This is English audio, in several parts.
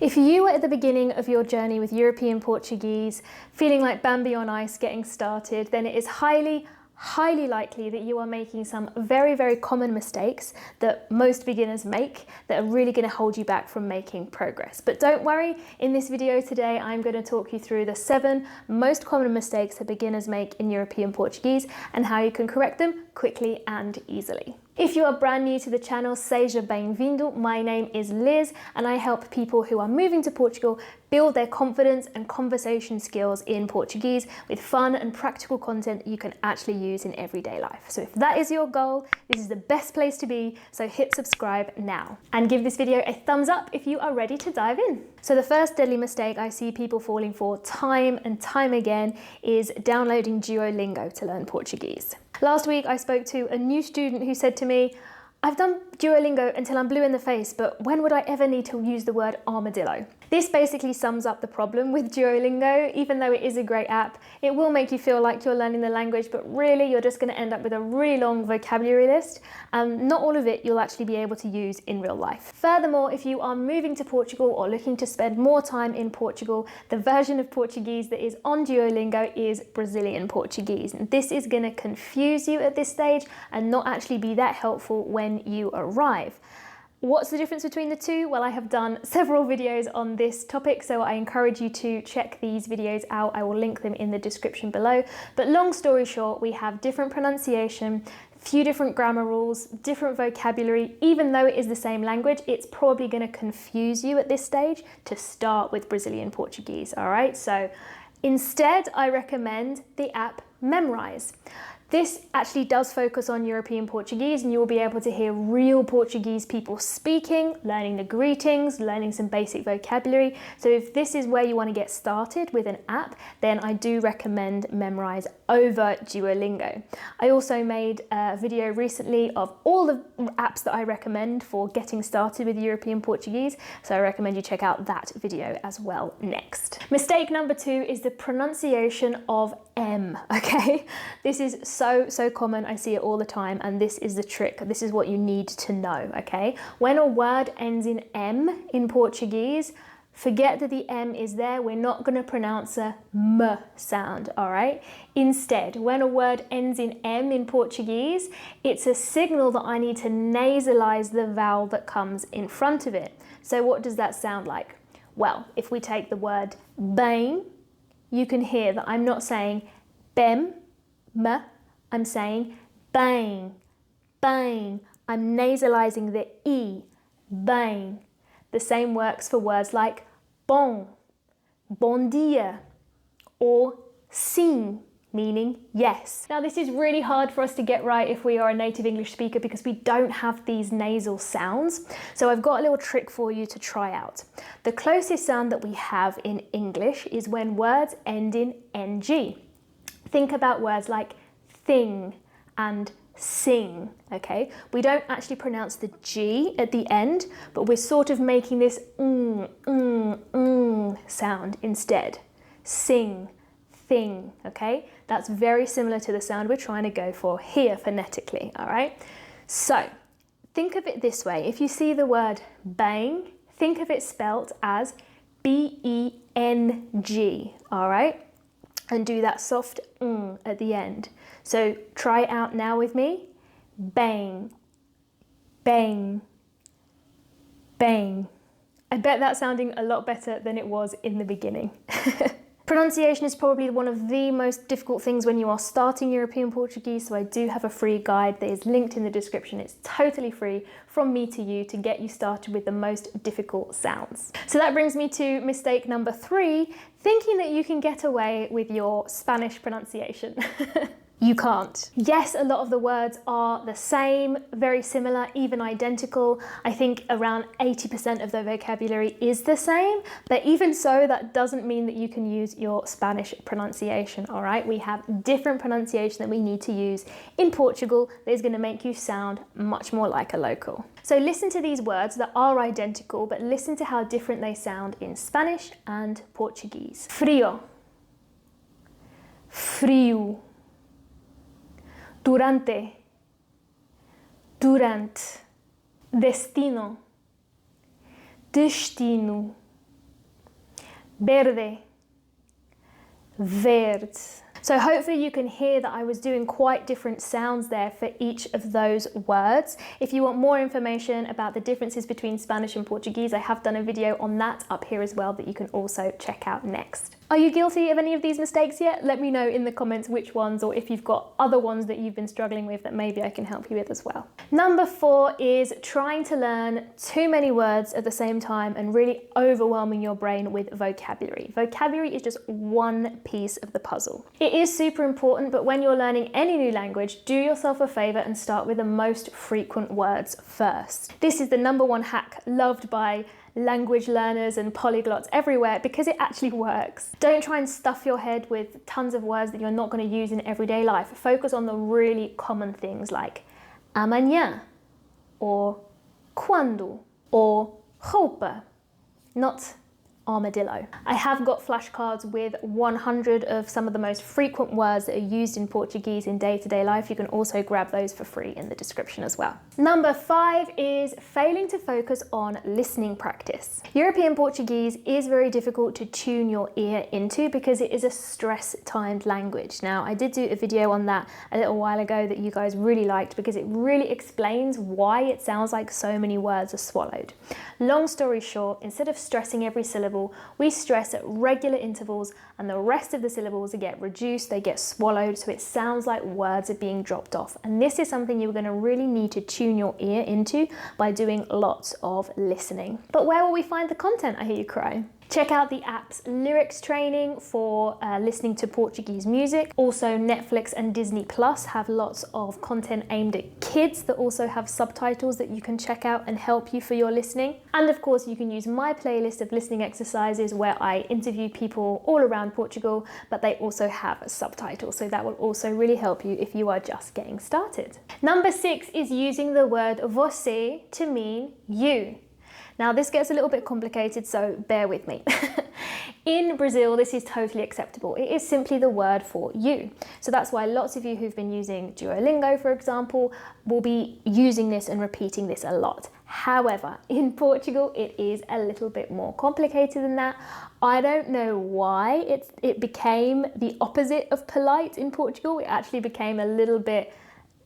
If you are at the beginning of your journey with European Portuguese, feeling like Bambi on ice getting started, then it is highly likely that you are making some very common mistakes that most beginners make that are really going to hold you back from making progress. But don't worry, in this video today I'm going to talk you through the 7 most common mistakes that beginners make in European Portuguese and how you can correct them quickly and easily. If you are brand new to the channel, seja bem-vindo. My name is Liz and I help people who are moving to Portugal build their confidence and conversation skills in Portuguese with fun and practical content you can actually use in everyday life. So if that is your goal, this is the best place to be, so hit subscribe now. And give this video a thumbs up if you are ready to dive in. So the first deadly mistake I see people falling for time and time again is downloading Duolingo to learn Portuguese. Last week I spoke to a new student who said to me, I've done Duolingo until I'm blue in the face, but when would I ever need to use the word armadillo? This basically sums up the problem with Duolingo. Even though it is a great app, it will make you feel like you're learning the language, but really you're just going to end up with a really long vocabulary list. Not all of it you'll actually be able to use in real life. Furthermore, if you are moving to Portugal or looking to spend more time in Portugal, the version of Portuguese that is on Duolingo is Brazilian Portuguese. And this is going to confuse you at this stage and not actually be that helpful when you arrive. What's the difference between the two? Well, I have done several videos on this topic, so I encourage you to check these videos out. I will link them in the description below. But long story short, we have different pronunciation, few different grammar rules, different vocabulary. Even though it is the same language, it's probably going to confuse you at this stage to start with Brazilian Portuguese, all right? So instead, I recommend the app Memrise. This actually does focus on European Portuguese and you will be able to hear real Portuguese people speaking, learning the greetings, learning some basic vocabulary. So if this is where you want to get started with an app, then I do recommend Memrise over Duolingo. I also made a video recently of all the apps that I recommend for getting started with European Portuguese, so I recommend you check out that video as well next. Mistake number 2 is the pronunciation of M, okay? This is so common, I see it all the time, and this is the trick. This is what you need to know, okay? When a word ends in M in Portuguese, forget that the M is there. We're not going to pronounce a M sound, all right? Instead, when a word ends in M in Portuguese, it's a signal that I need to nasalize the vowel that comes in front of it. So what does that sound like? Well, if we take the word bem, you can hear that I'm not saying bem, m, I'm saying bem, bem. I'm nasalizing the E, bem. The same works for words like bom, bom dia, or sim, meaning yes. Now this is really hard for us to get right if we are a native English speaker because we don't have these nasal sounds. So I've got a little trick for you to try out. The closest sound that we have in English is when words end in ng. Think about words like thing and sing, okay? We don't actually pronounce the G at the end, but we're sort of making this sound instead. Sing, thing, okay? That's very similar to the sound we're trying to go for here phonetically, all right? So think of it this way. If you see the word bang, think of it spelt as B-E-N-G, all right? And do that soft at the end. So try it out now with me. Bang, bang, bang. I bet that's sounding a lot better than it was in the beginning. Pronunciation is probably one of the most difficult things when you are starting European Portuguese, so I do have a free guide that is linked in the description. It's totally free from me to you to get you started with the most difficult sounds. So that brings me to mistake number 3, thinking that you can get away with your Spanish pronunciation. You can't. Yes, a lot of the words are the same, very similar, even identical. I think around 80% of the vocabulary is the same, but even so, that doesn't mean that you can use your Spanish pronunciation, all right? We have different pronunciation that we need to use in Portugal that is going to make you sound much more like a local. So listen to these words that are identical, but listen to how different they sound in Spanish and Portuguese. Frio, frio. Durante, durante, destino, destino, verde, verde. So hopefully you can hear that I was doing quite different sounds there for each of those words. If you want more information about the differences between Spanish and Portuguese, I have done a video on that up here as well that you can also check out next. Are you guilty of any of these mistakes yet? Let me know in the comments which ones, or if you've got other ones that you've been struggling with that maybe I can help you with as well. Number 4 is trying to learn too many words at the same time and really overwhelming your brain with vocabulary. Vocabulary is just one piece of the puzzle. It is super important, but when you're learning any new language, do yourself a favor and start with the most frequent words first. This is the number 1 hack loved by language learners and polyglots everywhere because it actually works. Don't try and stuff your head with tons of words that you're not going to use in everyday life. Focus on the really common things like amanhã or quando or roupa, not armadillo. I have got flashcards with 100 of some of the most frequent words that are used in Portuguese in day-to-day life. You can also grab those for free in the description as well. Number 5 is failing to focus on listening practice. European Portuguese is very difficult to tune your ear into because it is a stress-timed language. Now, I did do a video on that a little while ago that you guys really liked because it really explains why it sounds like so many words are swallowed. Long story short, instead of stressing every syllable, we stress at regular intervals and the rest of the syllables get reduced, they get swallowed, so it sounds like words are being dropped off. And this is something you're going to really need to tune your ear into by doing lots of listening. But where will we find the content, I hear you cry? Check out the app's lyrics training for listening to Portuguese music. Also, Netflix and Disney Plus have lots of content aimed at kids that also have subtitles that you can check out and help you for your listening. And of course, you can use my playlist of listening exercises where I interview people all around Portugal, but they also have subtitles. So that will also really help you if you are just getting started. Number 6 is using the word VOCê to mean you. Now this gets a little bit complicated, so bear with me. In Brazil, this is totally acceptable. It is simply the word for you. So that's why lots of you who've been using DUOLINGO, for example, will be using this and repeating this a lot. However, in Portugal, it is a little bit more complicated than that. I don't know why it became the opposite of polite in Portugal. It actually became a little bit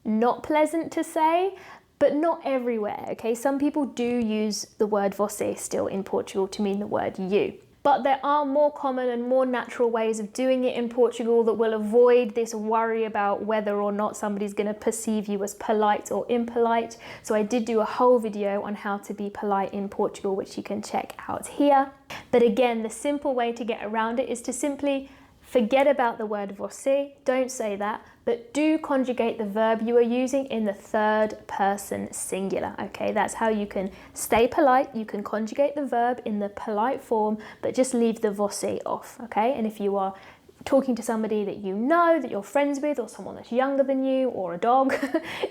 not pleasant to say. But not everywhere, okay? Some people do use the word você still in Portugal to mean the word you. But there are more common and more natural ways of doing it in Portugal that will avoid this worry about whether or not somebody's going to perceive you as polite or impolite. So I did do a whole video on how to be polite in Portugal, which you can check out here. But again, the simple way to get around it is to simply forget about the word você, don't say that, but do conjugate the verb you are using in the 3rd person singular, okay? That's how you can stay polite. You can conjugate the verb in the polite form, but just leave the você off, okay? And if you are talking to somebody that you know, that you're friends with, or someone that's younger than you, or a dog,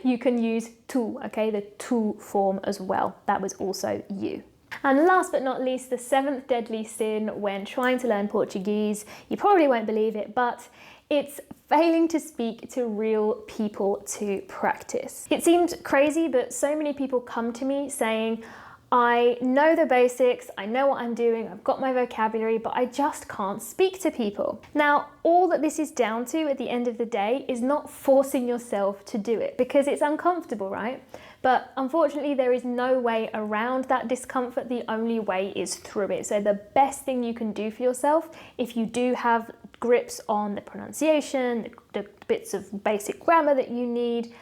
you can use tu, okay? The tu form as well. That was also you. And last but not least, the 7th deadly sin when trying to learn Portuguese, you probably won't believe it, but it's failing to speak to real people to practice. It seemed crazy, but so many people come to me saying, I know the basics, I know what I'm doing, I've got my vocabulary, but I just can't speak to people. Now, all that this is down to at the end of the day is not forcing yourself to do it because it's uncomfortable, right? But unfortunately, there is no way around that discomfort. The only way is through it. So the best thing you can do for yourself, if you do have grips on the pronunciation, the bits of basic grammar that you need,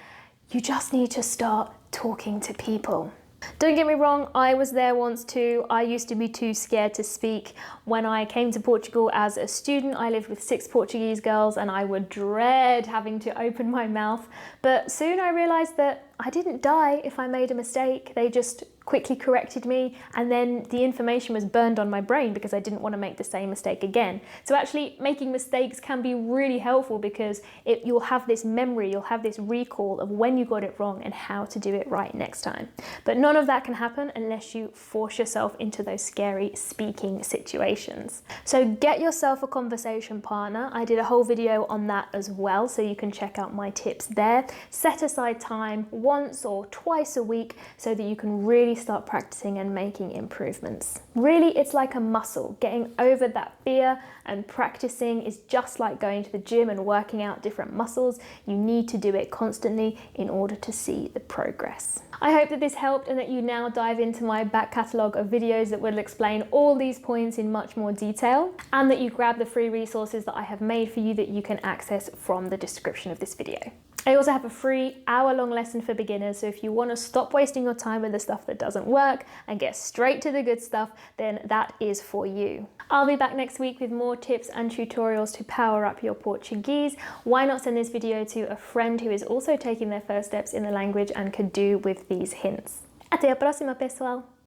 you just need to start talking to people. Don't get me wrong, I was there once too. I used to be too scared to speak. When I came to Portugal as a student, I lived with 6 Portuguese girls and I would dread having to open my mouth. But soon I realized that I didn't die if I made a mistake. They just quickly corrected me, and then the information was burned on my brain because I didn't want to make the same mistake again. So actually making mistakes can be really helpful because you'll have this memory, you'll have this recall of when you got it wrong and how to do it right next time. But none of that can happen unless you force yourself into those scary speaking situations. So get yourself a conversation partner. I did a whole video on that as well, so you can check out my tips there. Set aside time once or twice a week so that you can really slowly start practicing and making improvements. Really, it's like a muscle. Getting over that fear and practicing is just like going to the gym and working out different muscles. You need to do it constantly in order to see the progress. I hope that this helped and that you now dive into my back catalogue of videos that will explain all these points in much more detail, and that you grab the free resources that I have made for you that you can access from the description of this video. I also have a free hour-long lesson for beginners, so if you want to stop wasting your time with the stuff that doesn't work and get straight to the good stuff, then that is for you. I'll be back next week with more tips and tutorials to power up your Portuguese. Why not send this video to a friend who is also taking their first steps in the language and could do with these hints? Até a próxima, pessoal!